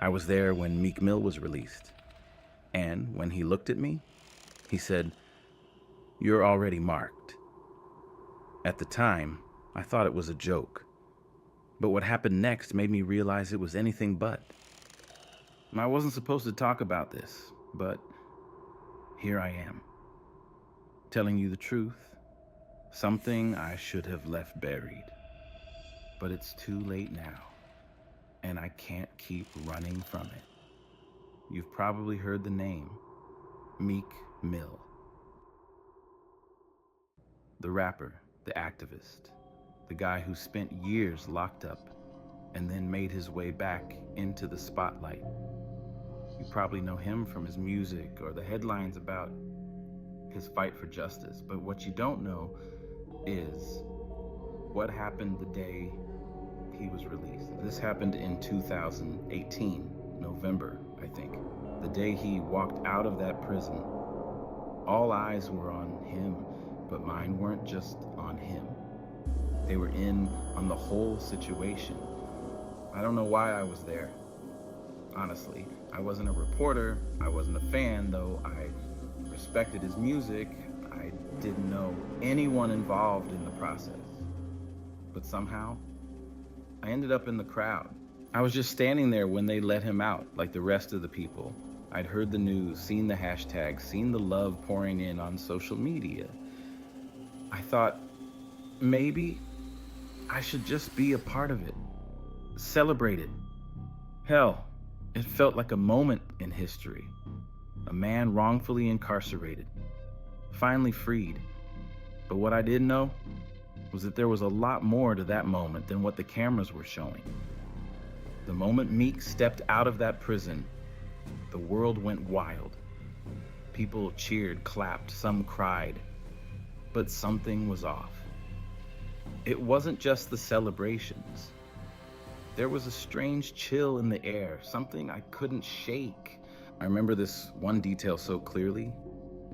I was there when Meek Mill was released. And when he looked at me, he said, "You're already marked." At the time, I thought it was a joke. But what happened next made me realize it was anything but. I wasn't supposed to talk about this, but here I am, telling you the truth, something I should have left buried. But it's too late now, and I can't keep running from it. You've probably heard the name, Meek Mill. The rapper, the activist, the guy who spent years locked up and then made his way back into the spotlight. You probably know him from his music or the headlines about his fight for justice, but what you don't know is what happened the day he was released. This happened in 2018, November, I think. The day he walked out of that prison. All eyes were on him, but mine weren't just on him. They were in on the whole situation. I don't know why I was there. Honestly, I wasn't a reporter, I wasn't a fan, though I respected his music. I didn't know anyone involved in the process. But somehow, I ended up in the crowd. I was just standing there when they let him out, like the rest of the people. I'd heard the news, seen the hashtags, seen the love pouring in on social media. I thought, maybe I should just be a part of it. Celebrate it. Hell, it felt like a moment in history. A man wrongfully incarcerated, finally freed. But what I didn't know was that there was a lot more to that moment than what the cameras were showing. The moment Meek stepped out of that prison, the world went wild. People cheered, clapped, some cried, but something was off. It wasn't just the celebrations. There was a strange chill in the air, something I couldn't shake. I remember this one detail so clearly,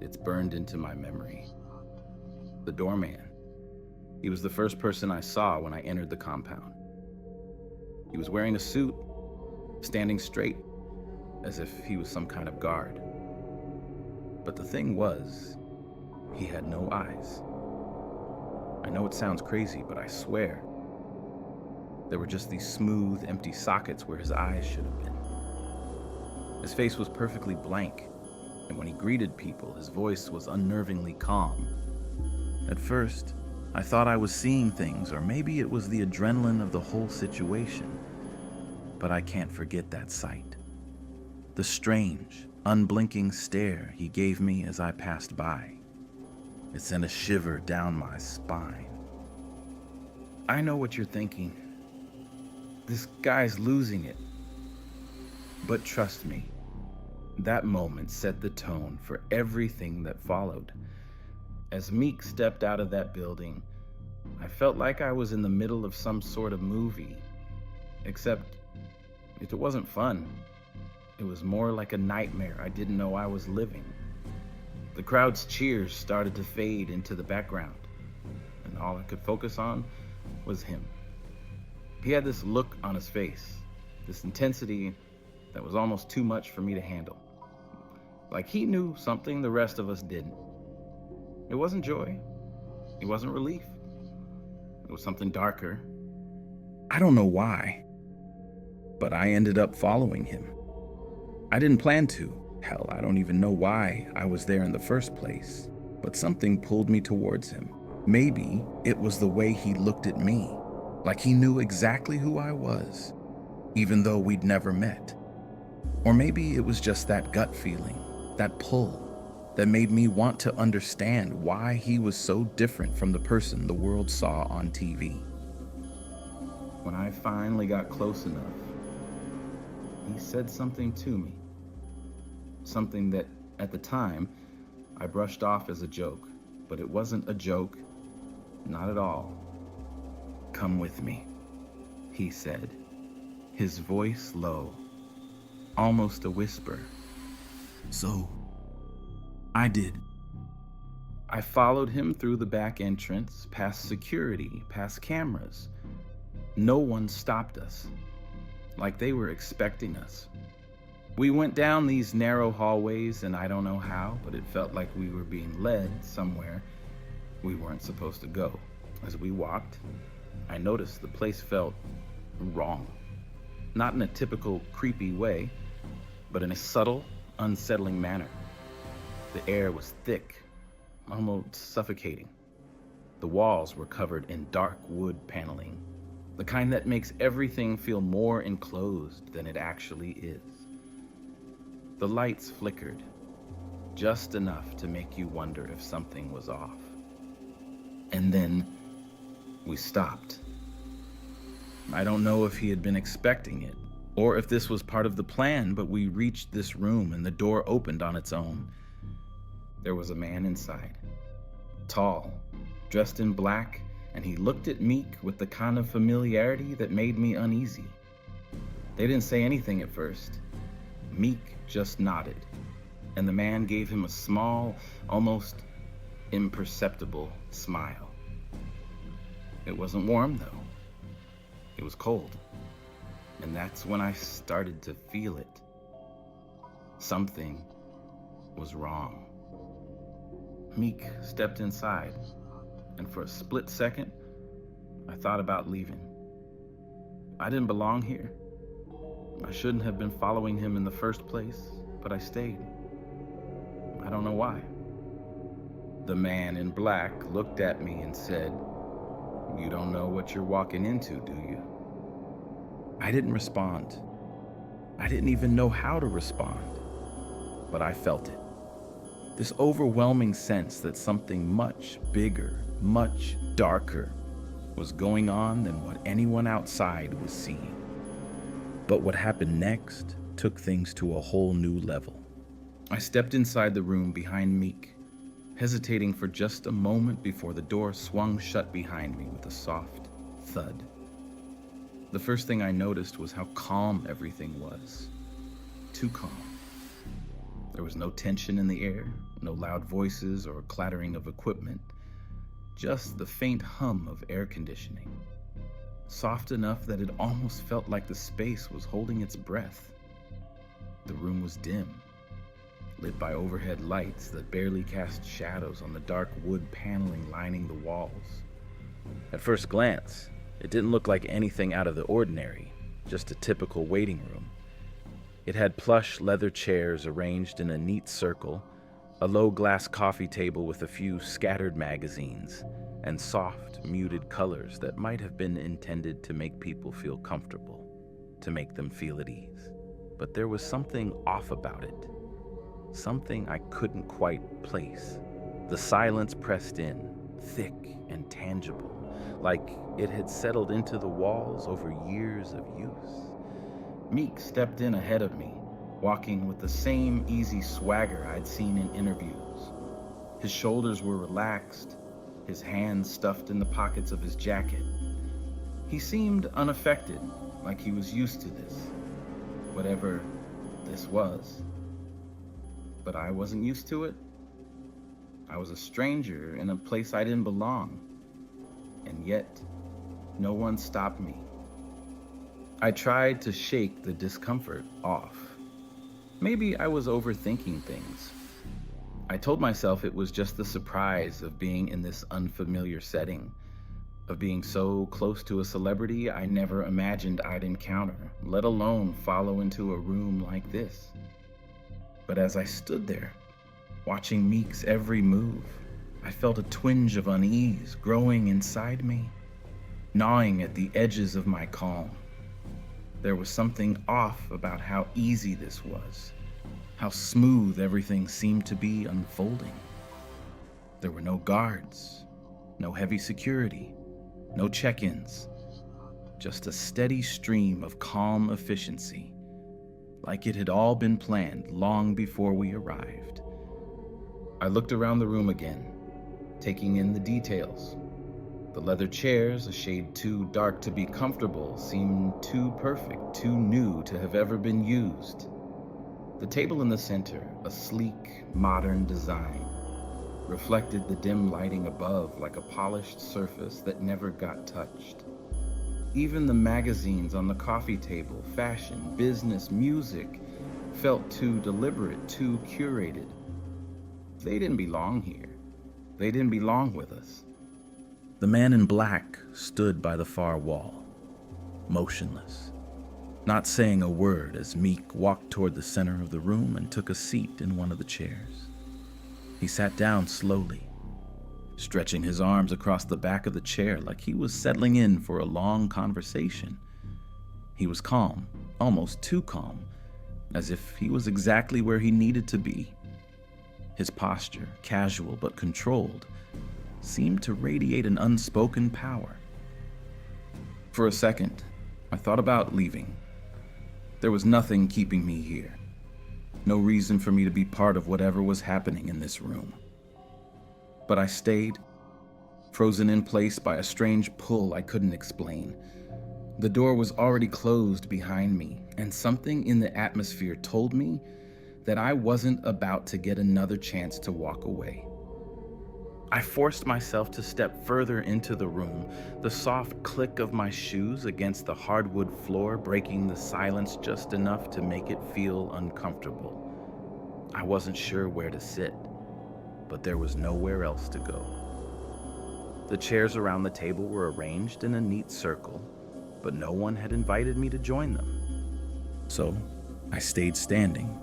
it's burned into my memory. The doorman. He was the first person I saw when I entered the compound. He was wearing a suit, standing straight, as if he was some kind of guard. But the thing was, he had no eyes. I know it sounds crazy, but I swear, there were just these smooth, empty sockets where his eyes should have been. His face was perfectly blank, and when he greeted people, his voice was unnervingly calm. At first, I thought I was seeing things, or maybe it was the adrenaline of the whole situation. But I can't forget that sight. The strange, unblinking stare he gave me as I passed by. It sent a shiver down my spine. I know what you're thinking. This guy's losing it. But trust me, that moment set the tone for everything that followed. As Meek stepped out of that building, I felt like I was in the middle of some sort of movie. Except, it wasn't fun. It was more like a nightmare I didn't know I was living. The crowd's cheers started to fade into the background, and all I could focus on was him. He had this look on his face, this intensity that was almost too much for me to handle. Like he knew something the rest of us didn't. It wasn't joy. It wasn't relief. It was something darker. I don't know why, but I ended up following him. I didn't plan to. Hell, I don't even know why I was there in the first place, but something pulled me towards him. Maybe it was the way he looked at me, like he knew exactly who I was, even though we'd never met. Or maybe it was just that gut feeling, that pull, that made me want to understand why he was so different from the person the world saw on TV. When I finally got close enough, he said something to me. Something that, at the time, I brushed off as a joke, but it wasn't a joke, not at all. "Come with me," he said, his voice low, almost a whisper. So, I did. I followed him through the back entrance, past security, past cameras. No one stopped us. like they were expecting us. We went down these narrow hallways, and I don't know how, but it felt like we were being led somewhere we weren't supposed to go. As we walked, I noticed the place felt wrong. Not in a typical creepy way, but in a subtle, unsettling manner. The air was thick, almost suffocating. The walls were covered in dark wood paneling, the kind that makes everything feel more enclosed than it actually is. The lights flickered, just enough to make you wonder if something was off. And then we stopped. I don't know if he had been expecting it, or if this was part of the plan, but we reached this room and the door opened on its own. There was a man inside, tall, dressed in black, and he looked at Meek with the kind of familiarity that made me uneasy. They didn't say anything at first. Meek just nodded, and the man gave him a small, almost imperceptible smile. It wasn't warm, though. It was cold, and that's when I started to feel it. Something was wrong. Meek stepped inside, and for a split second, I thought about leaving. I didn't belong here. I shouldn't have been following him in the first place, but I stayed. I don't know why. The man in black looked at me and said, "You don't know what you're walking into, do you?" I didn't respond. I didn't even know how to respond, but I felt it. This overwhelming sense that something much bigger, much darker was going on than what anyone outside was seeing. But what happened next took things to a whole new level. I stepped inside the room behind Meek, hesitating for just a moment before the door swung shut behind me with a soft thud. The first thing I noticed was how calm everything was. Too calm. There was no tension in the air, no loud voices or clattering of equipment, just the faint hum of air conditioning. Soft enough that it almost felt like the space was holding its breath. The room was dim, lit by overhead lights that barely cast shadows on the dark wood paneling lining the walls. At first glance, it didn't look like anything out of the ordinary, just a typical waiting room. It had plush leather chairs arranged in a neat circle, a low glass coffee table with a few scattered magazines, and soft, muted colors that might have been intended to make people feel comfortable, to make them feel at ease. But there was something off about it, something I couldn't quite place. The silence pressed in, thick and tangible, like it had settled into the walls over years of use. Meek stepped in ahead of me, walking with the same easy swagger I'd seen in interviews. His shoulders were relaxed, his hands stuffed in the pockets of his jacket. He seemed unaffected, like he was used to this, whatever this was. But I wasn't used to it. I was a stranger in a place I didn't belong, and yet no one stopped me. I tried to shake the discomfort off. Maybe I was overthinking things. I told myself it was just the surprise of being in this unfamiliar setting, of being so close to a celebrity I never imagined I'd encounter, let alone follow into a room like this. But as I stood there, watching Meek's every move, I felt a twinge of unease growing inside me, gnawing at the edges of my calm. There was something off about how easy this was, how smooth everything seemed to be unfolding. There were no guards, no heavy security, no check-ins, just a steady stream of calm efficiency, like it had all been planned long before we arrived. I looked around the room again, taking in the details. The leather chairs, a shade too dark to be comfortable, seemed too perfect, too new to have ever been used. The table in the center, a sleek, modern design, reflected the dim lighting above like a polished surface that never got touched. Even the magazines on the coffee table, fashion, business, music, felt too deliberate, too curated. They didn't belong here. They didn't belong with us. The man in black stood by the far wall, motionless, not saying a word as Meek walked toward the center of the room and took a seat in one of the chairs. He sat down slowly, stretching his arms across the back of the chair like he was settling in for a long conversation. He was calm, almost too calm, as if he was exactly where he needed to be. His posture, casual but controlled, seemed to radiate an unspoken power. For a second, I thought about leaving. There was nothing keeping me here. No reason for me to be part of whatever was happening in this room. But I stayed, frozen in place by a strange pull I couldn't explain. The door was already closed behind me, and something in the atmosphere told me that I wasn't about to get another chance to walk away. I forced myself to step further into the room, the soft click of my shoes against the hardwood floor breaking the silence just enough to make it feel uncomfortable. I wasn't sure where to sit, but there was nowhere else to go. The chairs around the table were arranged in a neat circle, but no one had invited me to join them. So I stayed standing.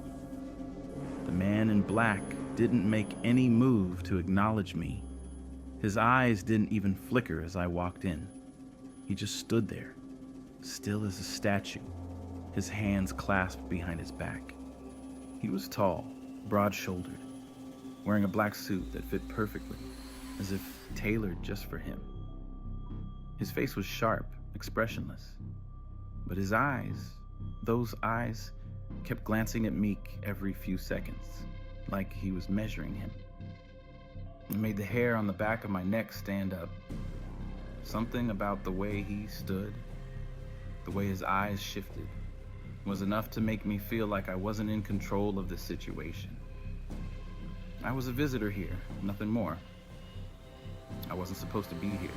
The man in black didn't make any move to acknowledge me. His eyes didn't even flicker as I walked in. He just stood there, still as a statue, his hands clasped behind his back. He was tall, broad-shouldered, wearing a black suit that fit perfectly, as if tailored just for him. His face was sharp, expressionless, but his eyes, those eyes, kept glancing at Meek every few seconds, like he was measuring him. It made the hair on the back of my neck stand up. Something about the way he stood, the way his eyes shifted, was enough to make me feel like I wasn't in control of the situation. I was a visitor here, nothing more. I wasn't supposed to be here.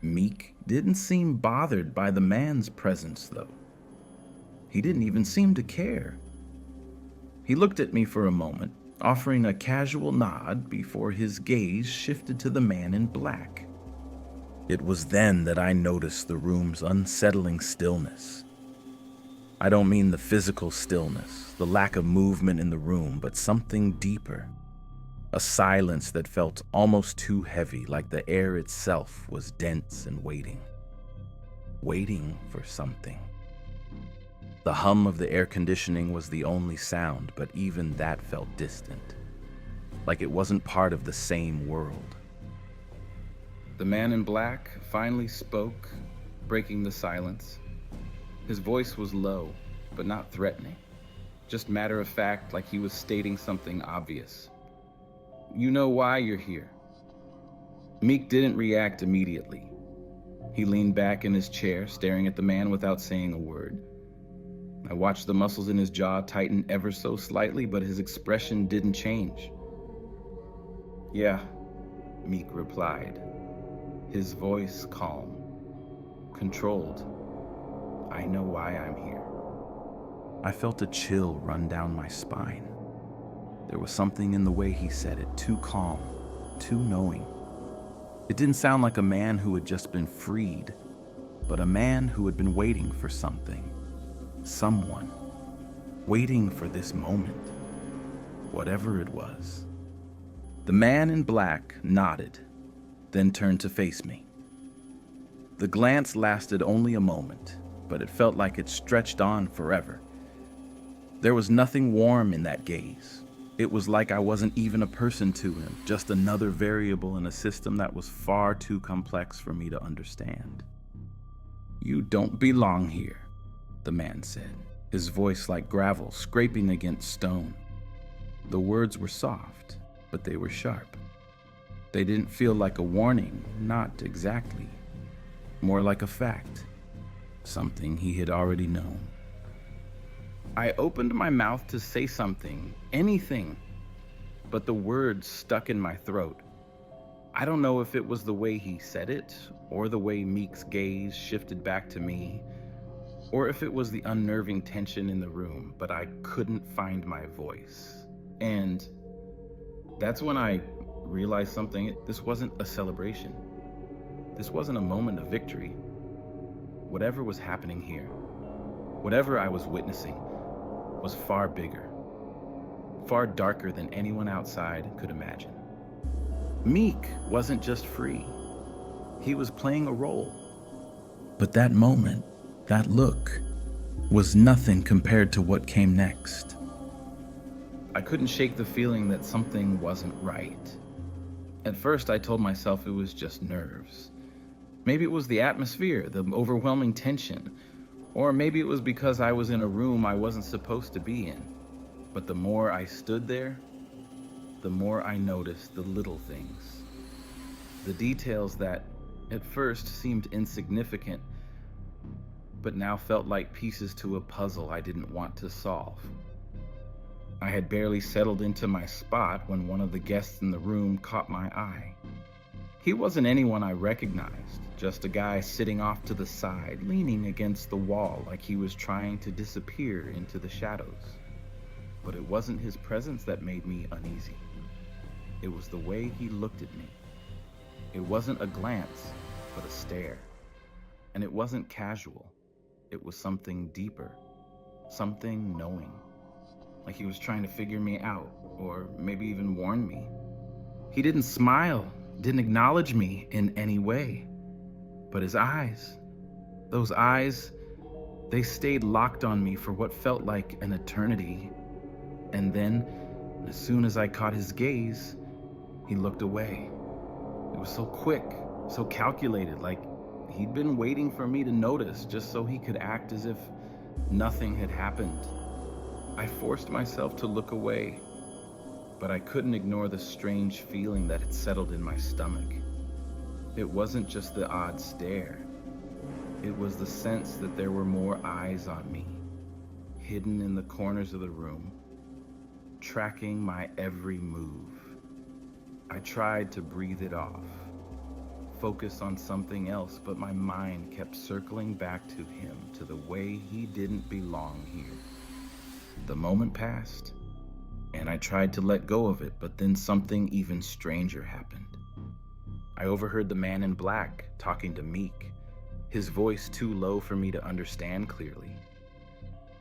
Meek didn't seem bothered by the man's presence, though. He didn't even seem to care. He looked at me for a moment, offering a casual nod before his gaze shifted to the man in black. It was then that I noticed the room's unsettling stillness. I don't mean the physical stillness, the lack of movement in the room, but something deeper. A silence that felt almost too heavy, like the air itself was dense and waiting. Waiting for something. The hum of the air conditioning was the only sound, but even that felt distant, like it wasn't part of the same world. The man in black finally spoke, breaking the silence. His voice was low, but not threatening, just matter of fact, like he was stating something obvious. You know why you're here. Meek didn't react immediately. He leaned back in his chair, staring at the man without saying a word. I watched the muscles in his jaw tighten ever so slightly, but his expression didn't change. Yeah, Meek replied, his voice calm, controlled. I know why I'm here. I felt a chill run down my spine. There was something in the way he said it, too calm, too knowing. It didn't sound like a man who had just been freed, but a man who had been waiting for something. Someone, waiting for this moment, whatever it was. The man in black nodded, then turned to face me. The glance lasted only a moment, but it felt like it stretched on forever. There was nothing warm in that gaze. It was like I wasn't even a person to him, just another variable in a system that was far too complex for me to understand. You don't belong here, the man said, his voice like gravel scraping against stone. The words were soft, but they were sharp. They didn't feel like a warning, not exactly. More like a fact, something he had already known. I opened my mouth to say something, anything, but the words stuck in my throat. I don't know if it was the way he said it, or the way Meek's gaze shifted back to me, or if it was the unnerving tension in the room, but I couldn't find my voice. And that's when I realized something. This wasn't a celebration. This wasn't a moment of victory. Whatever was happening here, whatever I was witnessing, was far bigger, far darker than anyone outside could imagine. Meek wasn't just free. He was playing a role. But that moment, that look, was nothing compared to what came next. I couldn't shake the feeling that something wasn't right. At first, I told myself it was just nerves. Maybe it was the atmosphere, the overwhelming tension, or maybe it was because I was in a room I wasn't supposed to be in. But the more I stood there, the more I noticed the little things. The details that at first seemed insignificant, but now felt like pieces to a puzzle I didn't want to solve. I had barely settled into my spot when one of the guests in the room caught my eye. He wasn't anyone I recognized, just a guy sitting off to the side, leaning against the wall like he was trying to disappear into the shadows. But it wasn't his presence that made me uneasy. It was the way he looked at me. It wasn't a glance, but a stare. And it wasn't casual. It was something deeper, something knowing. Like he was trying to figure me out, or maybe even warn me. He didn't smile, didn't acknowledge me in any way. But his eyes, those eyes, they stayed locked on me for what felt like an eternity. And then, as soon as I caught his gaze, he looked away. It was so quick, so calculated, like he'd been waiting for me to notice just so he could act as if nothing had happened. I forced myself to look away, but I couldn't ignore the strange feeling that had settled in my stomach. It wasn't just the odd stare. It was the sense that there were more eyes on me, hidden in the corners of the room, tracking my every move. I tried to breathe it off, focus on something else, but my mind kept circling back to him, to the way he didn't belong here. The moment passed, and I tried to let go of it, but then something even stranger happened. I overheard the man in black talking to Meek, his voice too low for me to understand clearly.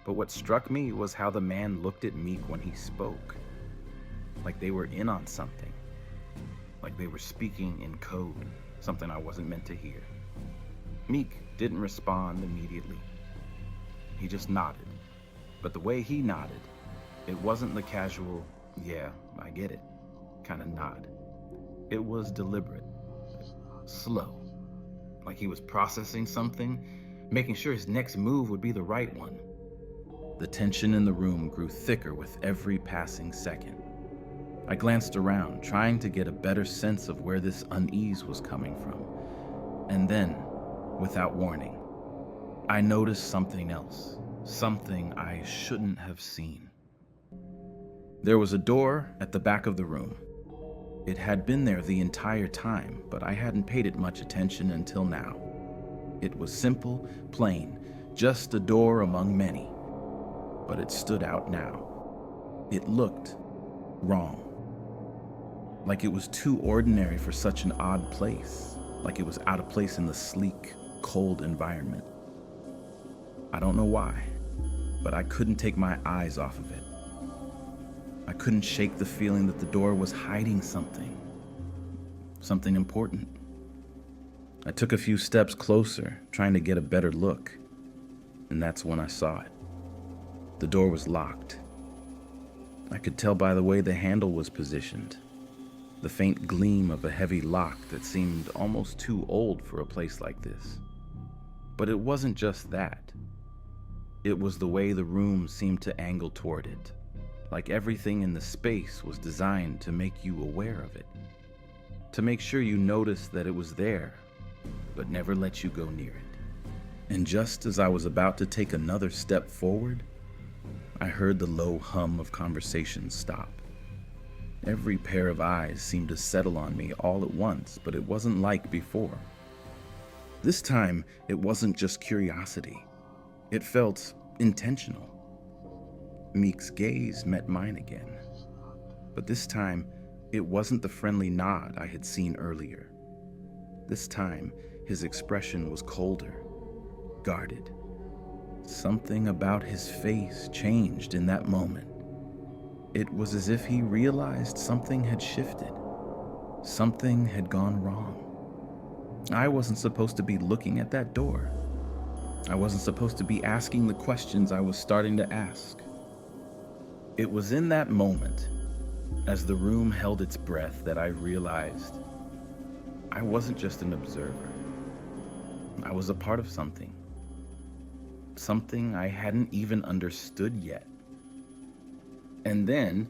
But what struck me was how the man looked at Meek when he spoke, like they were in on something, like they were speaking in code, something I wasn't meant to hear. Meek didn't respond immediately. He just nodded. But the way he nodded, it wasn't the casual, yeah, I get it, kind of nod. It was deliberate, slow, like he was processing something, making sure his next move would be the right one. The tension in the room grew thicker with every passing second. I glanced around, trying to get a better sense of where this unease was coming from. And then, without warning, I noticed something else, something I shouldn't have seen. There was a door at the back of the room. It had been there the entire time, but I hadn't paid it much attention until now. It was simple, plain, just a door among many. But it stood out now. It looked wrong. Like it was too ordinary for such an odd place. Like it was out of place in the sleek, cold environment. I don't know why, but I couldn't take my eyes off of it. I couldn't shake the feeling that the door was hiding something important. I took a few steps closer, trying to get a better look, and that's when I saw it. The door was locked. I could tell by the way the handle was positioned, the faint gleam of a heavy lock that seemed almost too old for a place like this. But it wasn't just that. It was the way the room seemed to angle toward it, like everything in the space was designed to make you aware of it, to make sure you noticed that it was there, but never let you go near it. And just as I was about to take another step forward, I heard the low hum of conversation stop. Every pair of eyes seemed to settle on me all at once, but it wasn't like before. This time, it wasn't just curiosity. It felt intentional. Meek's gaze met mine again. But this time, it wasn't the friendly nod I had seen earlier. This time, his expression was colder, guarded. Something about his face changed in that moment. It was as if he realized something had shifted. Something had gone wrong. I wasn't supposed to be looking at that door. I wasn't supposed to be asking the questions I was starting to ask. It was in that moment, as the room held its breath, that I realized I wasn't just an observer. I was a part of something. Something I hadn't even understood yet. And then,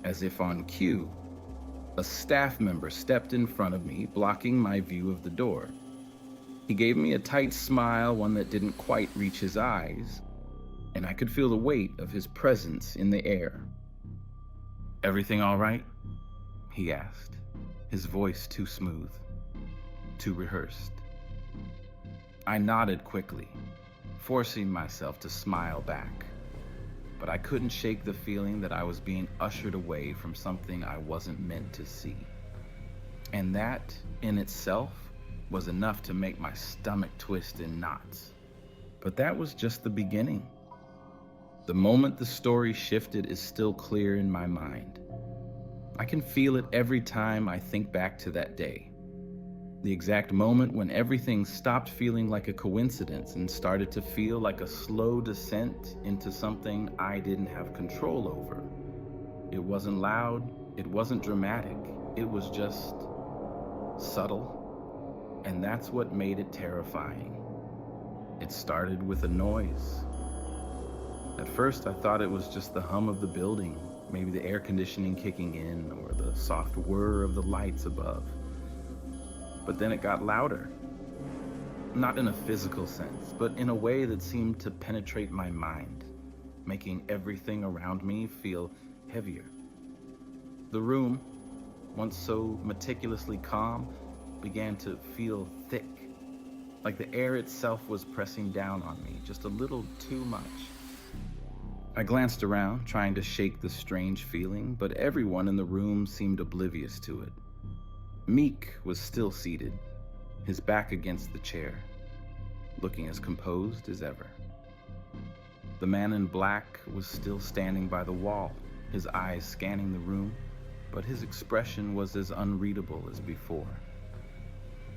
as if on cue, a staff member stepped in front of me, blocking my view of the door. He gave me a tight smile, one that didn't quite reach his eyes, and I could feel the weight of his presence in the air. "Everything all right?" he asked, his voice too smooth, too rehearsed. I nodded quickly, forcing myself to smile back, but I couldn't shake the feeling that I was being ushered away from something I wasn't meant to see. And that, in itself, was enough to make my stomach twist in knots. But that was just the beginning. The moment the story shifted is still clear in my mind. I can feel it every time I think back to that day. The exact moment when everything stopped feeling like a coincidence and started to feel like a slow descent into something I didn't have control over. It wasn't loud, it wasn't dramatic, it was just subtle, and that's what made it terrifying. It started with a noise. At first, I thought it was just the hum of the building, maybe the air conditioning kicking in or the soft whir of the lights above. But then it got louder. Not in a physical sense, but in a way that seemed to penetrate my mind, making everything around me feel heavier. The room, once so meticulously calm, began to feel thick, like the air itself was pressing down on me just a little too much. I glanced around, trying to shake the strange feeling, but everyone in the room seemed oblivious to it. Meek was still seated, his back against the chair, looking as composed as ever. The man in black was still standing by the wall, his eyes scanning the room, but his expression was as unreadable as before.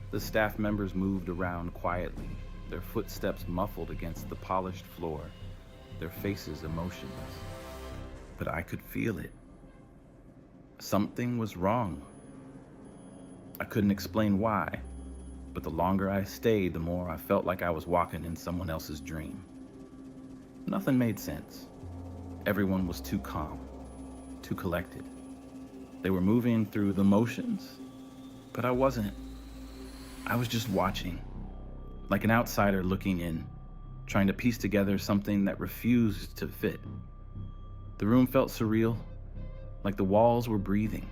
The staff members moved around quietly, their footsteps muffled against the polished floor, their faces emotionless. But I could feel it. Something was wrong. I couldn't explain why, but the longer I stayed, the more I felt like I was walking in someone else's dream. Nothing made sense. Everyone was too calm, too collected. They were moving through the motions, but I wasn't. I was just watching, like an outsider looking in, trying to piece together something that refused to fit. The room felt surreal, like the walls were breathing,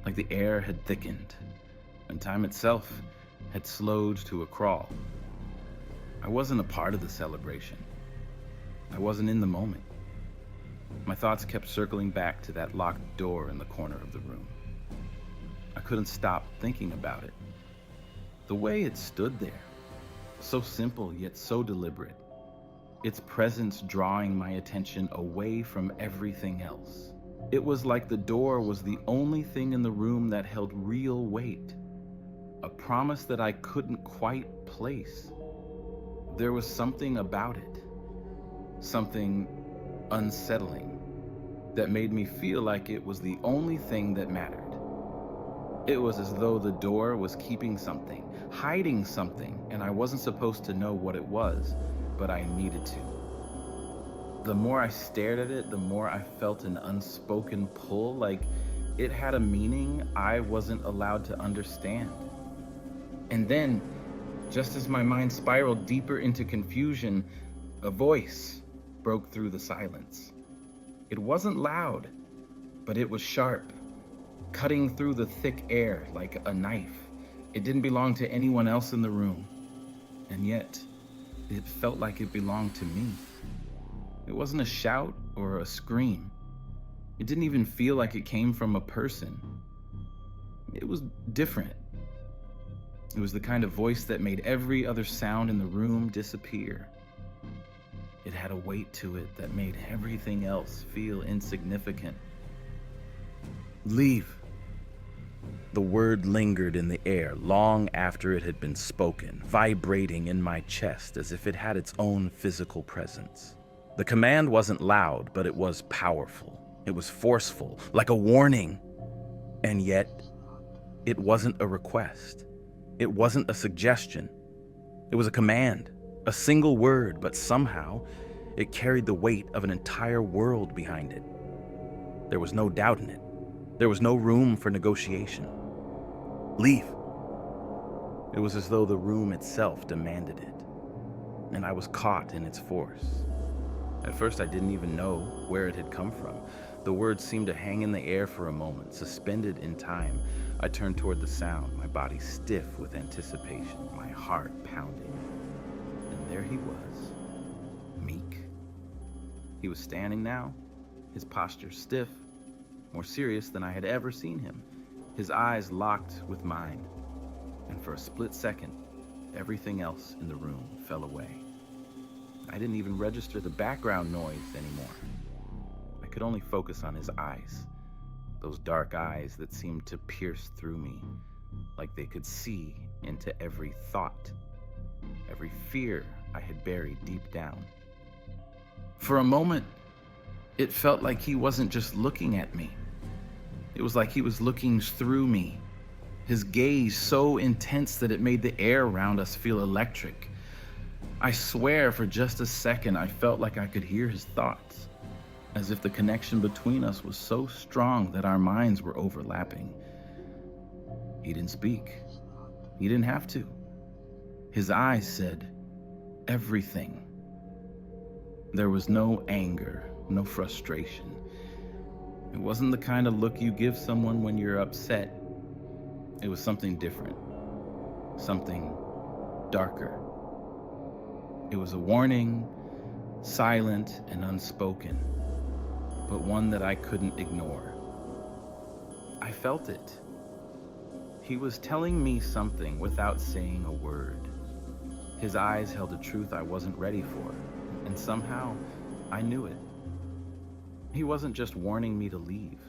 like the air had thickened, and time itself had slowed to a crawl. I wasn't a part of the celebration. I wasn't in the moment. My thoughts kept circling back to that locked door in the corner of the room. I couldn't stop thinking about it. The way it stood there, so simple yet so deliberate, its presence drawing my attention away from everything else. It was like the door was the only thing in the room that held real weight, a promise that I couldn't quite place. There was something about it, something unsettling, that made me feel like it was the only thing that mattered. It was as though the door was keeping something, hiding something, and I wasn't supposed to know what it was, but I needed to. The more I stared at it, the more I felt an unspoken pull, like it had a meaning I wasn't allowed to understand. And then, just as my mind spiraled deeper into confusion, a voice broke through the silence. It wasn't loud, but it was sharp, cutting through the thick air like a knife. It didn't belong to anyone else in the room, and yet it felt like it belonged to me. It wasn't a shout or a scream. It didn't even feel like it came from a person. It was different. It was the kind of voice that made every other sound in the room disappear. It had a weight to it that made everything else feel insignificant. Leave. The word lingered in the air long after it had been spoken, vibrating in my chest as if it had its own physical presence. The command wasn't loud, but it was powerful. It was forceful, like a warning. And yet, it wasn't a request. It wasn't a suggestion. It was a command, a single word, but somehow it carried the weight of an entire world behind it. There was no doubt in it. There was no room for negotiation. Leave. It was as though the room itself demanded it, and I was caught in its force. At first, I didn't even know where it had come from. The words seemed to hang in the air for a moment, suspended in time. I turned toward the sound, my body stiff with anticipation, my heart pounding. And there he was, Meek. He was standing now, his posture stiff, more serious than I had ever seen him, his eyes locked with mine. And for a split second, everything else in the room fell away. I didn't even register the background noise anymore. I could only focus on his eyes, those dark eyes that seemed to pierce through me, like they could see into every thought, every fear I had buried deep down. For a moment, it felt like he wasn't just looking at me. It was like he was looking through me, his gaze so intense that it made the air around us feel electric. I swear for just a second I felt like I could hear his thoughts, as if the connection between us was so strong that our minds were overlapping. He didn't speak. He didn't have to. His eyes said everything. There was no anger, no frustration. It wasn't the kind of look you give someone when you're upset. It was something different, something darker. It was a warning, silent and unspoken, but one that I couldn't ignore. I felt it. He was telling me something without saying a word. His eyes held a truth I wasn't ready for, and somehow I knew it. He wasn't just warning me to leave.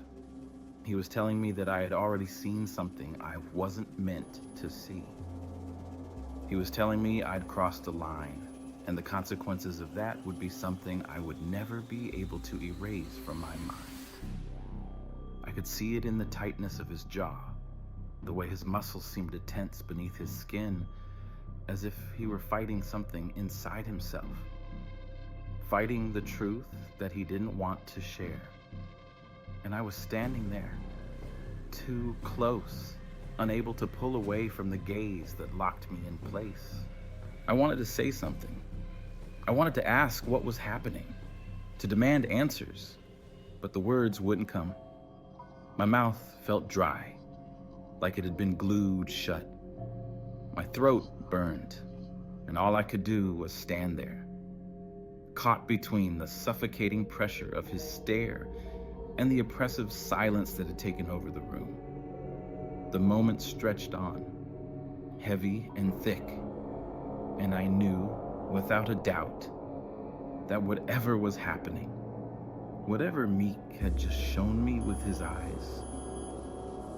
He was telling me that I had already seen something I wasn't meant to see. He was telling me I'd crossed a line, and the consequences of that would be something I would never be able to erase from my mind. I could see it in the tightness of his jaw, the way his muscles seemed to tense beneath his skin, as if he were fighting something inside himself. Fighting the truth that he didn't want to share. And I was standing there, too close, unable to pull away from the gaze that locked me in place. I wanted to say something. I wanted to ask what was happening, to demand answers, but the words wouldn't come. My mouth felt dry, like it had been glued shut. My throat burned, and all I could do was stand there, caught between the suffocating pressure of his stare and the oppressive silence that had taken over the room. The moment stretched on, heavy and thick, and I knew, without a doubt, that whatever was happening, whatever Meek had just shown me with his eyes,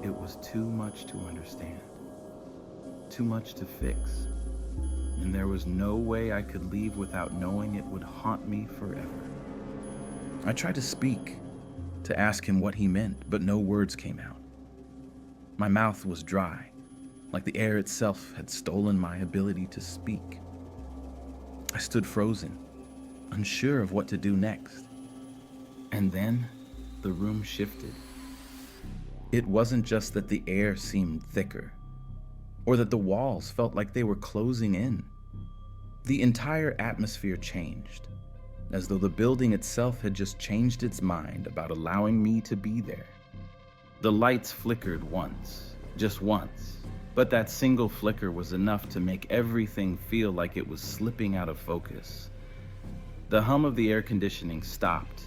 it was too much to understand, too much to fix, and there was no way I could leave without knowing it would haunt me forever. I tried to speak, to ask him what he meant, but no words came out. My mouth was dry, like the air itself had stolen my ability to speak. I stood frozen, unsure of what to do next. And then the room shifted. It wasn't just that the air seemed thicker, or that the walls felt like they were closing in. The entire atmosphere changed, as though the building itself had just changed its mind about allowing me to be there. The lights flickered once, just once, but that single flicker was enough to make everything feel like it was slipping out of focus. The hum of the air conditioning stopped,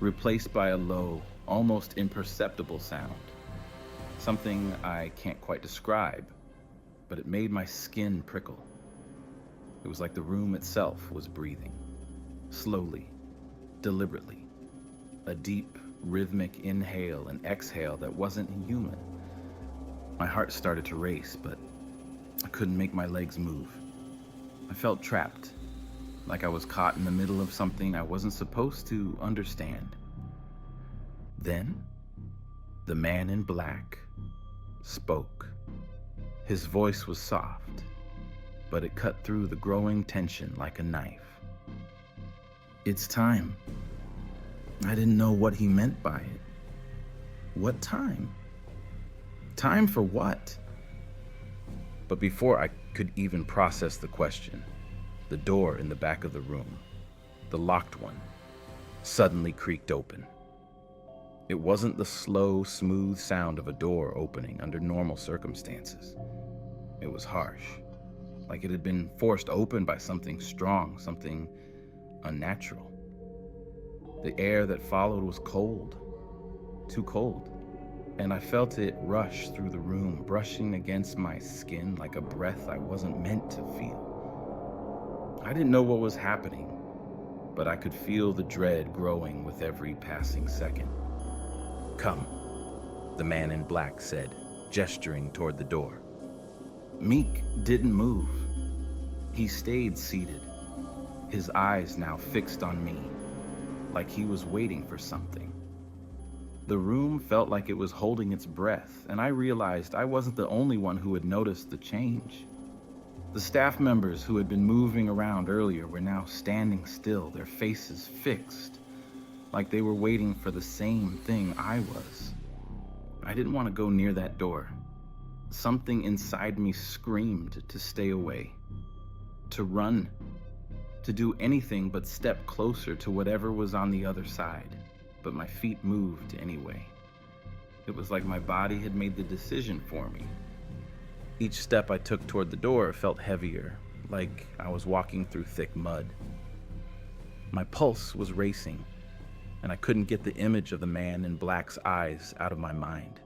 replaced by a low, almost imperceptible sound. Something I can't quite describe, but it made my skin prickle. It was like the room itself was breathing, slowly, deliberately. A deep, rhythmic inhale and exhale that wasn't human. My heart started to race, but I couldn't make my legs move. I felt trapped, like I was caught in the middle of something I wasn't supposed to understand. Then, the man in black spoke. His voice was soft, but it cut through the growing tension like a knife. It's time. I didn't know what he meant by it. What time? Time for what? But before I could even process the question, the door in the back of the room, the locked one, suddenly creaked open. It wasn't the slow, smooth sound of a door opening under normal circumstances. It was harsh, like it had been forced open by something strong, something unnatural. The air that followed was cold, too cold, and I felt it rush through the room, brushing against my skin like a breath I wasn't meant to feel. I didn't know what was happening, but I could feel the dread growing with every passing second. "Come," the man in black said, gesturing toward the door. Meek didn't move. He stayed seated, his eyes now fixed on me, like he was waiting for something. The room felt like it was holding its breath, and I realized I wasn't the only one who had noticed the change. The staff members who had been moving around earlier were now standing still, their faces fixed, like they were waiting for the same thing I was. I didn't want to go near that door. Something inside me screamed to stay away, to run, to do anything but step closer to whatever was on the other side, but my feet moved anyway. It was like my body had made the decision for me. Each step I took toward the door felt heavier, like I was walking through thick mud. My pulse was racing, and I couldn't get the image of the man in black's eyes out of my mind.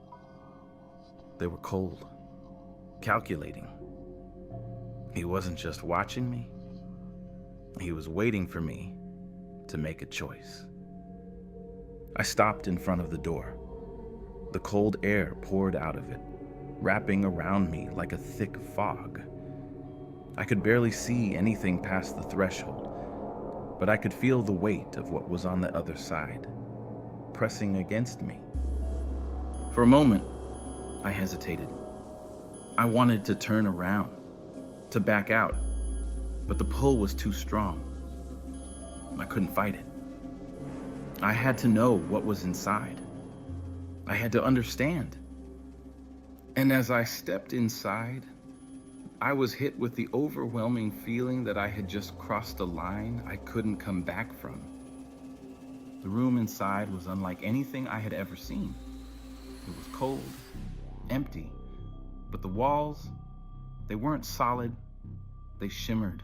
They were cold, calculating. He wasn't just watching me. He was waiting for me to make a choice. I stopped in front of the door. The cold air poured out of it, wrapping around me like a thick fog. I could barely see anything past the threshold, but I could feel the weight of what was on the other side, pressing against me. For a moment, I hesitated. I wanted to turn around, to back out, but the pull was too strong. I couldn't fight it. I had to know what was inside. I had to understand. And as I stepped inside, I was hit with the overwhelming feeling that I had just crossed a line I couldn't come back from. The room inside was unlike anything I had ever seen. It was cold, empty, but the walls, they weren't solid. They shimmered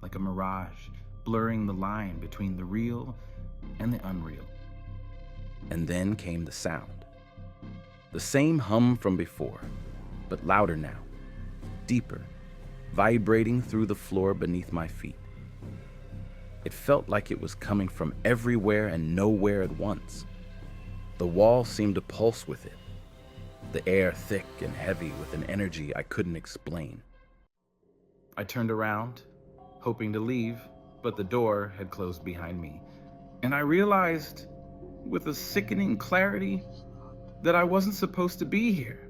like a mirage, blurring the line between the real and the unreal. And then came the sound. The same hum from before, but louder now, deeper, vibrating through the floor beneath my feet. It felt like it was coming from everywhere and nowhere at once. The wall seemed to pulse with it, the air thick and heavy with an energy I couldn't explain. I turned around, hoping to leave, but the door had closed behind me, and I realized, with a sickening clarity, that I wasn't supposed to be here.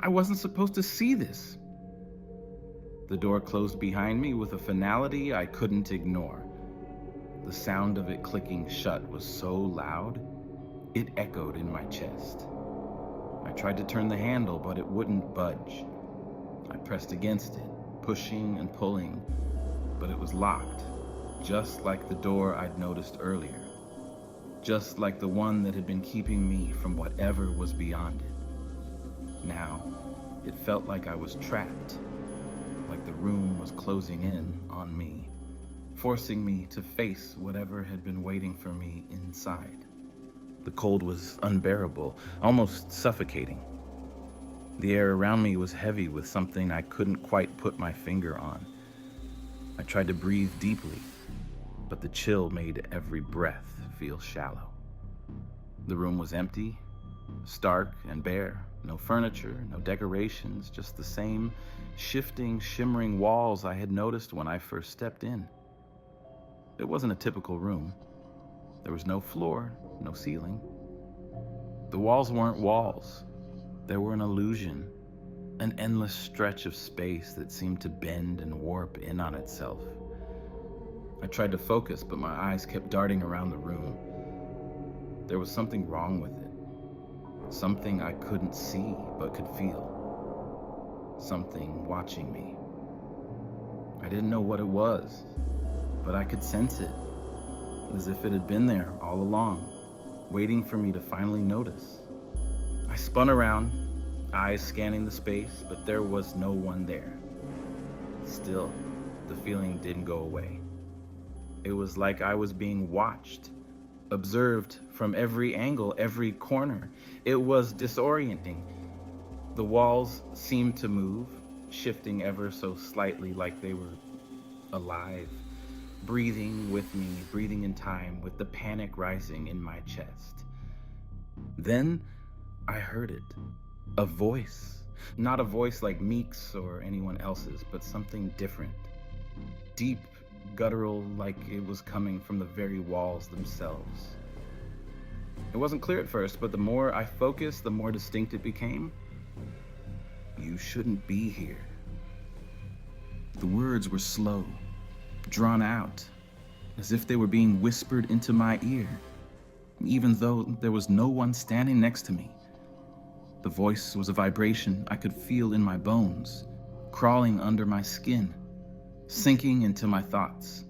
I wasn't supposed to see this. The door closed behind me with a finality I couldn't ignore. The sound of it clicking shut was so loud, it echoed in my chest. I tried to turn the handle, but it wouldn't budge. I pressed against it, pushing and pulling, but it was locked, just like the door I'd noticed earlier. just like the one that had been keeping me from whatever was beyond it. Now, it felt like I was trapped, like the room was closing in on me, forcing me to face whatever had been waiting for me inside. The cold was unbearable, almost suffocating. The air around me was heavy with something I couldn't quite put my finger on. I tried to breathe deeply, but the chill made every breath feel shallow. The room was empty, stark and bare. No furniture, no decorations, just the same shifting, shimmering walls I had noticed when I first stepped in. It wasn't a typical room. There was no floor, no ceiling. The walls weren't walls. They were an illusion, an endless stretch of space that seemed to bend and warp in on itself. I tried to focus, but my eyes kept darting around the room. There was something wrong with it. Something I couldn't see, but could feel. Something watching me. I didn't know what it was, but I could sense it, as if it had been there all along, waiting for me to finally notice. I spun around, eyes scanning the space, but there was no one there. Still, the feeling didn't go away. It was like I was being watched, observed from every angle, every corner. It was disorienting. The walls seemed to move, shifting ever so slightly like they were alive, breathing with me, breathing in time, with the panic rising in my chest. Then I heard it. A voice. Not a voice like Meek's or anyone else's, but something different. Deep, guttural, like it was coming from the very walls themselves. It wasn't clear at first, but the more I focused, the more distinct it became. You shouldn't be here. The words were slow, drawn out, as if they were being whispered into my ear, even though there was no one standing next to me. The voice was a vibration I could feel in my bones, crawling under my skin, sinking into my thoughts.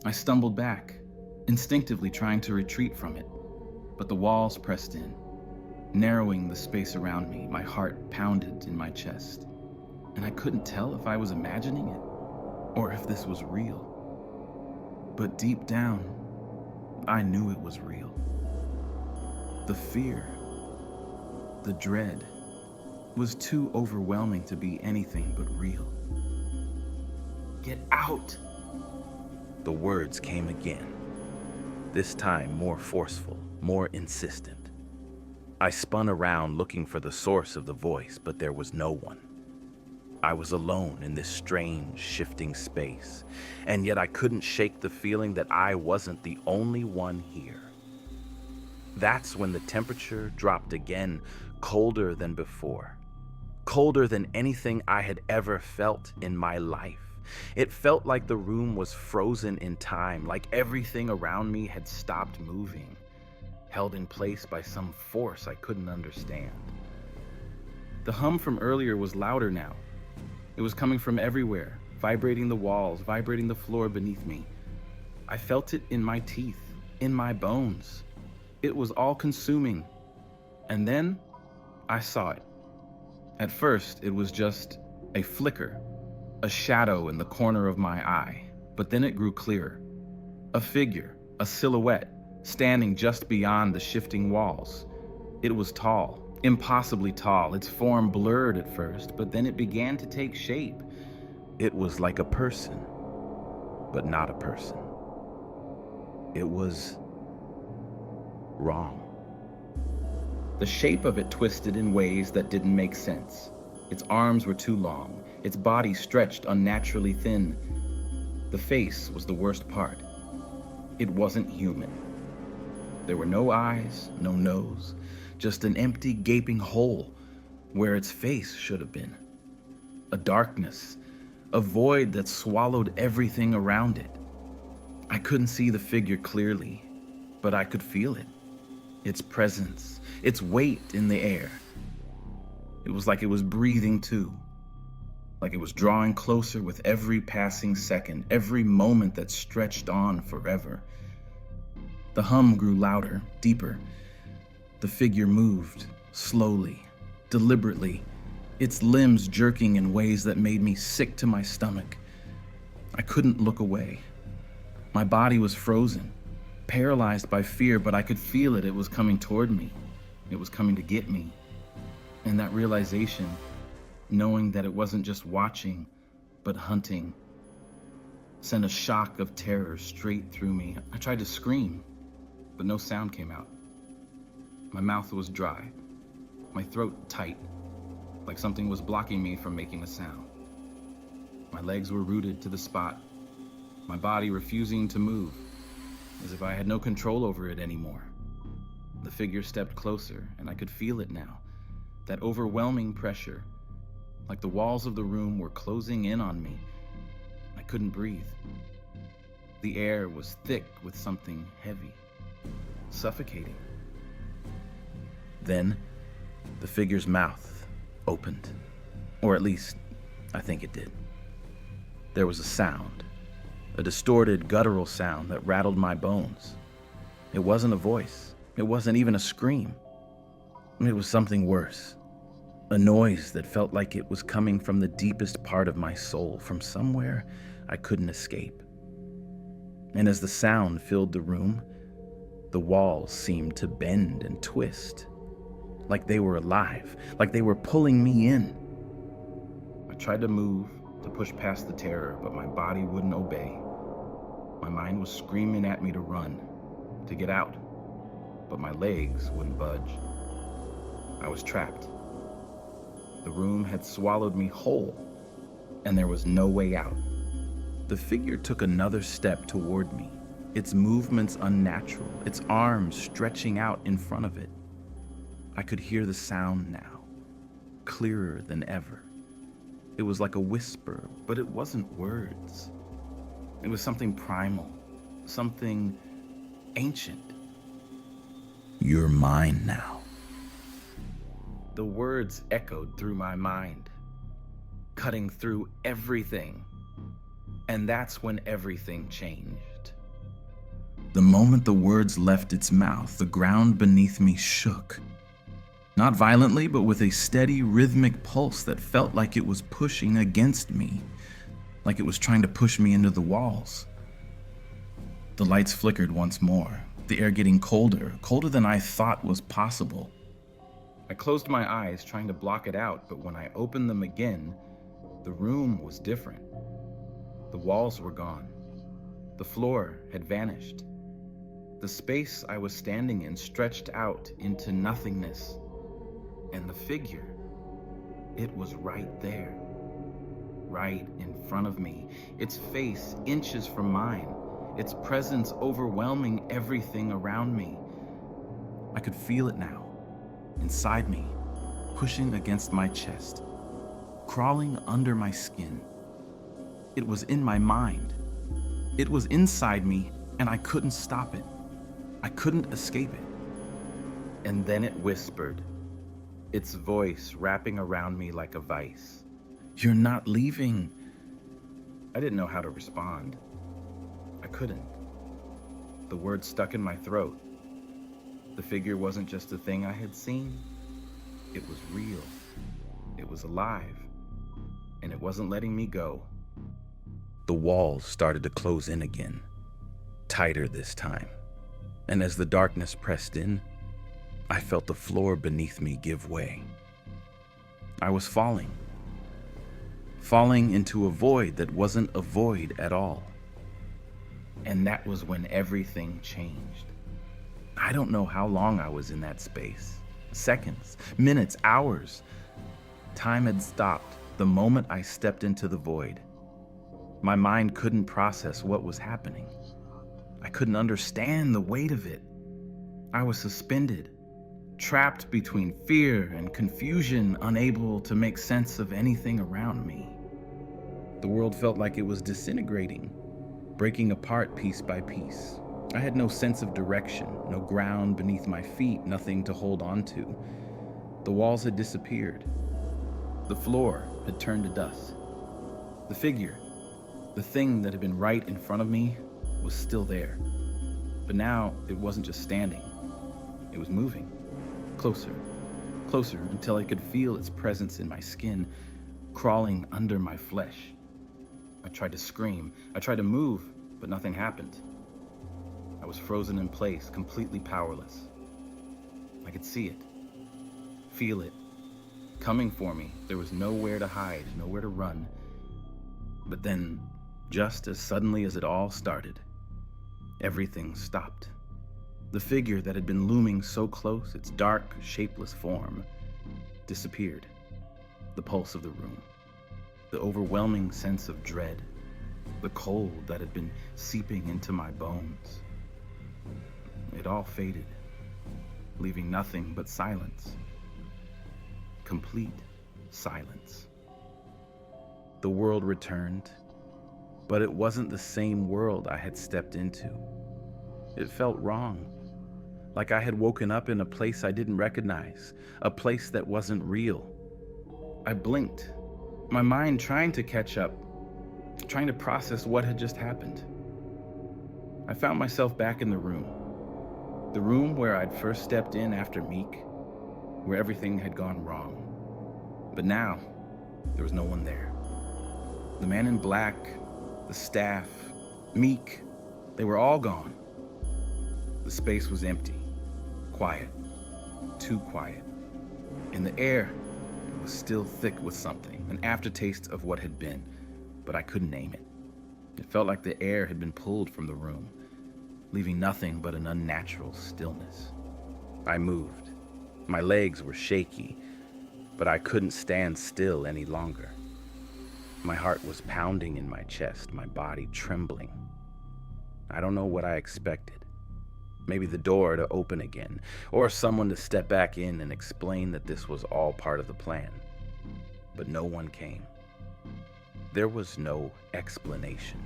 I stumbled back, instinctively trying to retreat from it, but the walls pressed in, narrowing the space around me. My heart pounded in my chest, and I couldn't tell if I was imagining it or if this was real. But deep down, I knew it was real. The fear, the dread, was too overwhelming to be anything but real. Get out! The words came again, this time more forceful, more insistent. I spun around looking for the source of the voice, but there was no one. I was alone in this strange, shifting space, and yet I couldn't shake the feeling that I wasn't the only one here. That's when the temperature dropped again, colder than before, colder than anything I had ever felt in my life. It felt like the room was frozen in time, like everything around me had stopped moving, held in place by some force I couldn't understand. The hum from earlier was louder now. It was coming from everywhere, vibrating the walls, vibrating the floor beneath me. I felt it in my teeth, in my bones. It was all consuming. And then I saw it. At first, it was just a flicker, a shadow in the corner of my eye, but then it grew clearer. A figure, a silhouette, standing just beyond the shifting walls. It was tall, impossibly tall, its form blurred at first, but then it began to take shape. It was like a person, but not a person. It was wrong. The shape of it twisted in ways that didn't make sense. Its arms were too long, its body stretched unnaturally thin. The face was the worst part. It wasn't human. There were no eyes, no nose, just an empty, gaping hole where its face should have been. A darkness, a void that swallowed everything around it. I couldn't see the figure clearly, but I could feel it. Its presence, its weight in the air. It was like it was breathing too, like it was drawing closer with every passing second, every moment that stretched on forever. The hum grew louder, deeper. The figure moved, slowly, deliberately, its limbs jerking in ways that made me sick to my stomach. I couldn't look away. My body was frozen, paralyzed by fear, but I could feel it. It was coming toward me. It was coming to get me. And that realization, knowing that it wasn't just watching, but hunting, sent a shock of terror straight through me. I tried to scream, but no sound came out. My mouth was dry, my throat tight, like something was blocking me from making a sound. My legs were rooted to the spot, my body refusing to move, as if I had no control over it anymore. The figure stepped closer, and I could feel it now, that overwhelming pressure, like the walls of the room were closing in on me. I couldn't breathe. The air was thick with something heavy, suffocating. Then, the figure's mouth opened, or at least, I think it did. There was a sound, a distorted, guttural sound that rattled my bones. It wasn't a voice. It wasn't even a scream. It was something worse, a noise that felt like it was coming from the deepest part of my soul, from somewhere I couldn't escape. And as the sound filled the room, the walls seemed to bend and twist, like they were alive, like they were pulling me in. I tried to move, to push past the terror, but my body wouldn't obey. My mind was screaming at me to run, to get out, but my legs wouldn't budge. I was trapped. The room had swallowed me whole, and there was no way out. The figure took another step toward me, its movements unnatural, its arms stretching out in front of it. I could hear the sound now, clearer than ever. It was like a whisper, but it wasn't words. It was something primal, something ancient. You're mine now. The words echoed through my mind, cutting through everything. And that's when everything changed. The moment the words left its mouth, the ground beneath me shook. Not violently, but with a steady, rhythmic pulse that felt like it was pushing against me, like it was trying to push me into the walls. The lights flickered once more, the air getting colder, colder than I thought was possible. I closed my eyes, trying to block it out, but when I opened them again, the room was different. The walls were gone. The floor had vanished. The space I was standing in stretched out into nothingness. And the figure, it was right there, right in front of me, its face inches from mine, its presence overwhelming everything around me. I could feel it now, inside me, pushing against my chest, crawling under my skin. It was in my mind. It was inside me, and I couldn't stop it. I couldn't escape it. And then it whispered, its voice wrapping around me like a vice. You're not leaving. I didn't know how to respond. I couldn't. The words stuck in my throat. The figure wasn't just a thing I had seen. It was real. It was alive. And it wasn't letting me go. The walls started to close in again, tighter this time. And as the darkness pressed in, I felt the floor beneath me give way. I was falling into a void that wasn't a void at all. And that was when everything changed. I don't know how long I was in that space. Seconds, minutes, hours. Time had stopped the moment I stepped into the void. My mind couldn't process what was happening. I couldn't understand the weight of it. I was suspended, trapped between fear and confusion, unable to make sense of anything around me. The world felt like it was disintegrating, breaking apart piece by piece. I had no sense of direction, no ground beneath my feet, nothing to hold on to. The walls had disappeared. The floor had turned to dust. The figure, the thing that had been right in front of me, was still there. But now it wasn't just standing, it was moving. Closer, closer, until I could feel its presence in my skin, crawling under my flesh. I tried to scream, I tried to move, but nothing happened. I was frozen in place, completely powerless. I could see it, feel it, coming for me. There was nowhere to hide, nowhere to run. But then, just as suddenly as it all started, everything stopped. The figure that had been looming so close, its dark, shapeless form, disappeared. The pulse of the room, the overwhelming sense of dread, the cold that had been seeping into my bones. It all faded, leaving nothing but silence. Complete silence. The world returned, but it wasn't the same world I had stepped into. It felt wrong, like I had woken up in a place I didn't recognize, a place that wasn't real. I blinked, my mind trying to catch up, trying to process what had just happened. I found myself back in the room where I'd first stepped in after Meek, where everything had gone wrong. But now, there was no one there. The man in black, the staff, Meek, they were all gone. The space was empty, quiet, too quiet. In the air, it was still thick with something, an aftertaste of what had been, but I couldn't name it. It felt like the air had been pulled from the room, leaving nothing but an unnatural stillness. I moved. My legs were shaky, but I couldn't stand still any longer. My heart was pounding in my chest, my body trembling. I don't know what I expected. Maybe the door to open again, or someone to step back in and explain that this was all part of the plan. But no one came. There was no explanation.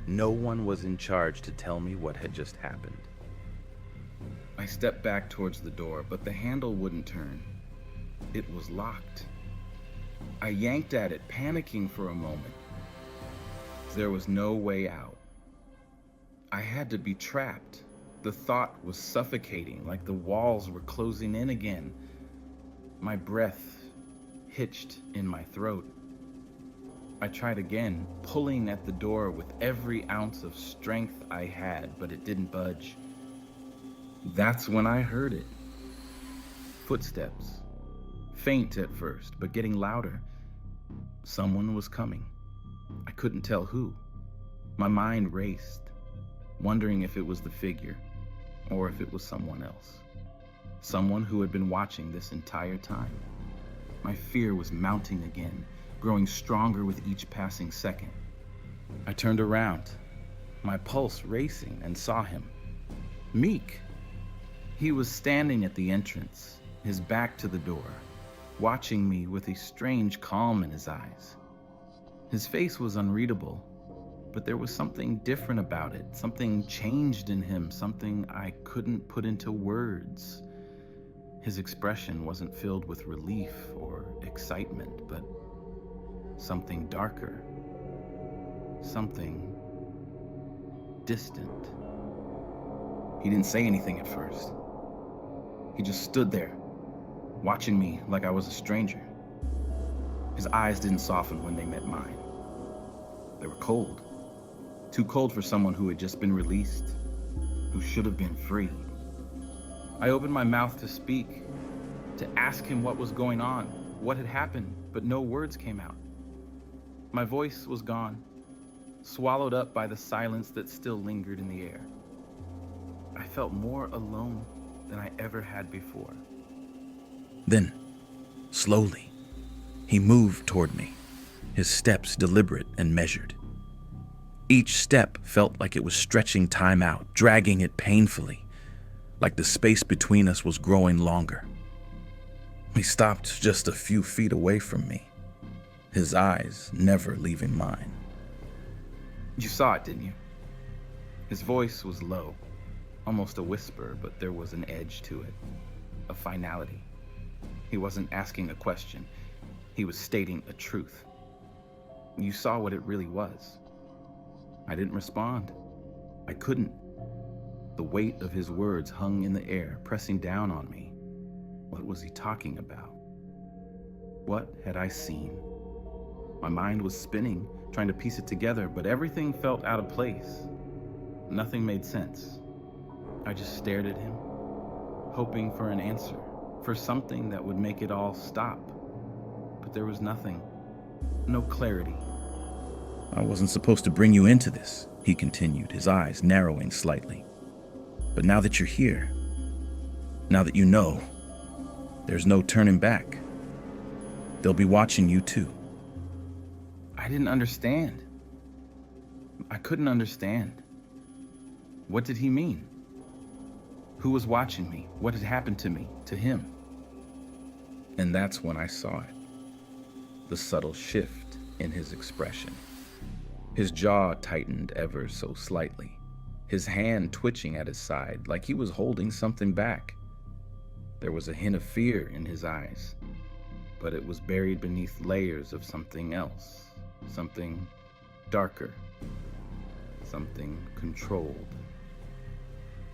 No one was in charge to tell me what had just happened. I stepped back towards the door, but the handle wouldn't turn. It was locked. I yanked at it, panicking for a moment. There was no way out. I had to be trapped. The thought was suffocating, like the walls were closing in again. My breath hitched in my throat. I tried again, pulling at the door with every ounce of strength I had, but it didn't budge. That's when I heard it. Footsteps. Faint at first, but getting louder. Someone was coming. I couldn't tell who. My mind raced, wondering if it was the figure, or if it was someone else. Someone who had been watching this entire time. My fear was mounting again, growing stronger with each passing second. I turned around, my pulse racing, and saw him. Meek. He was standing at the entrance, his back to the door, watching me with a strange calm in his eyes. His face was unreadable, but there was something different about it, something changed in him, something I couldn't put into words. His expression wasn't filled with relief or excitement, but something darker, something distant. He didn't say anything at first. He just stood there, watching me like I was a stranger. His eyes didn't soften when they met mine. They were cold. Too cold for someone who had just been released, who should have been free. I opened my mouth to speak, to ask him what was going on, what had happened, but no words came out. My voice was gone, swallowed up by the silence that still lingered in the air. I felt more alone than I ever had before. Then, slowly, he moved toward me, his steps deliberate and measured. Each step felt like it was stretching time out, dragging it painfully, like the space between us was growing longer. He stopped just a few feet away from me, his eyes never leaving mine. You saw it, didn't you? His voice was low, almost a whisper, but there was an edge to it, a finality. He wasn't asking a question, he was stating a truth. You saw what it really was. I didn't respond. I couldn't. The weight of his words hung in the air, pressing down on me. What was he talking about? What had I seen? My mind was spinning, trying to piece it together, but everything felt out of place. Nothing made sense. I just stared at him, hoping for an answer, for something that would make it all stop. But there was nothing, no clarity. I wasn't supposed to bring you into this, he continued, his eyes narrowing slightly. But now that you're here, now that you know, there's no turning back. They'll be watching you too. I didn't understand. I couldn't understand. What did he mean? Who was watching me? What had happened to me, to him? And that's when I saw it. The subtle shift in his expression. His jaw tightened ever so slightly, his hand twitching at his side like he was holding something back. There was a hint of fear in his eyes, but it was buried beneath layers of something else, something darker, something controlled.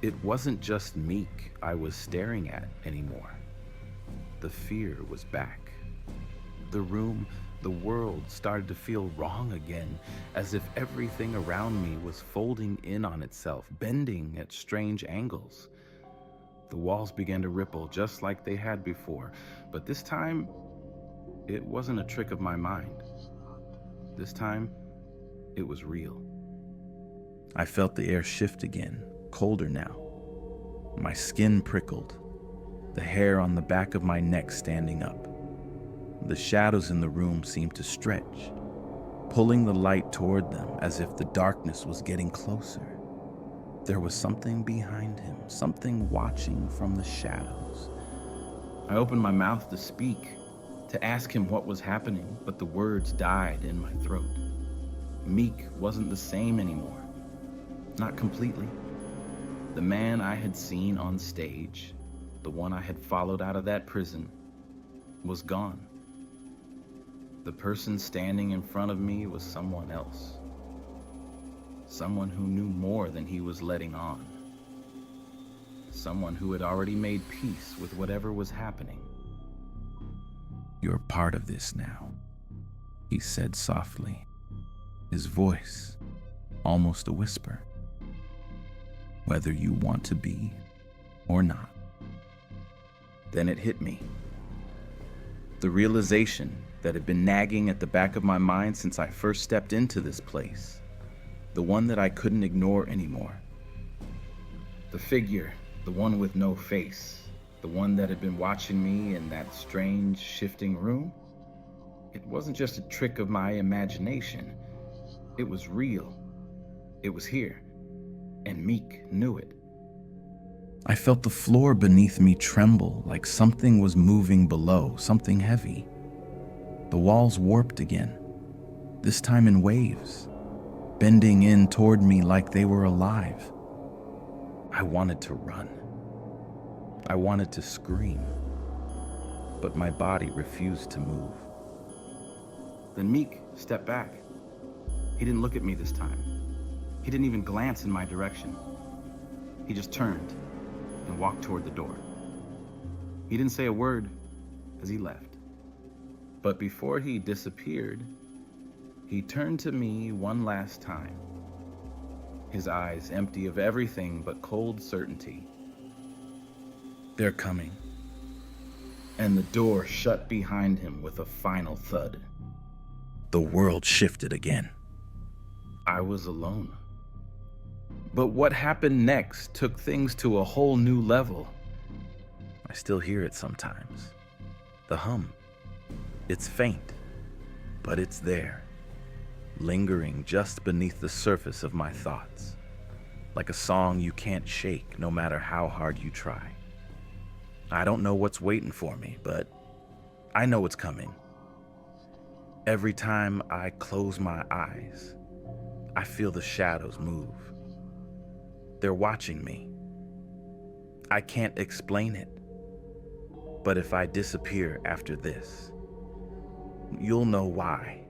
It wasn't just Meek I was staring at anymore. The fear was back. The room, the world started to feel wrong again, as if everything around me was folding in on itself, bending at strange angles. The walls began to ripple just like they had before, but this time, it wasn't a trick of my mind. This time, it was real. I felt the air shift again, colder now. My skin prickled, the hair on the back of my neck standing up. The shadows in the room seemed to stretch, pulling the light toward them as if the darkness was getting closer. There was something behind him, something watching from the shadows. I opened my mouth to speak, to ask him what was happening, but the words died in my throat. Meek wasn't the same anymore. Not completely. The man I had seen on stage, the one I had followed out of that prison, was gone. The person standing in front of me was someone else. Someone who knew more than he was letting on. Someone who had already made peace with whatever was happening. You're part of this now, he said softly, his voice almost a whisper. Whether you want to be or not. Then it hit me. The realization that had been nagging at the back of my mind since I first stepped into this place. The one that I couldn't ignore anymore. The figure, the one with no face, the one that had been watching me in that strange, shifting room. It wasn't just a trick of my imagination. It was real. It was here. And Meek knew it. I felt the floor beneath me tremble like something was moving below, something heavy. The walls warped again, this time in waves, bending in toward me like they were alive. I wanted to run. I wanted to scream, but my body refused to move. Then Meek stepped back. He didn't look at me this time. He didn't even glance in my direction. He just turned and walked toward the door. He didn't say a word as he left. But before he disappeared, he turned to me one last time, his eyes empty of everything but cold certainty. They're coming. And the door shut behind him with a final thud. The world shifted again. I was alone. But what happened next took things to a whole new level. I still hear it sometimes. The hum. It's faint, but it's there, lingering just beneath the surface of my thoughts, like a song you can't shake no matter how hard you try. I don't know what's waiting for me, but I know it's coming. Every time I close my eyes, I feel the shadows move. They're watching me. I can't explain it, but if I disappear after this, you'll know why.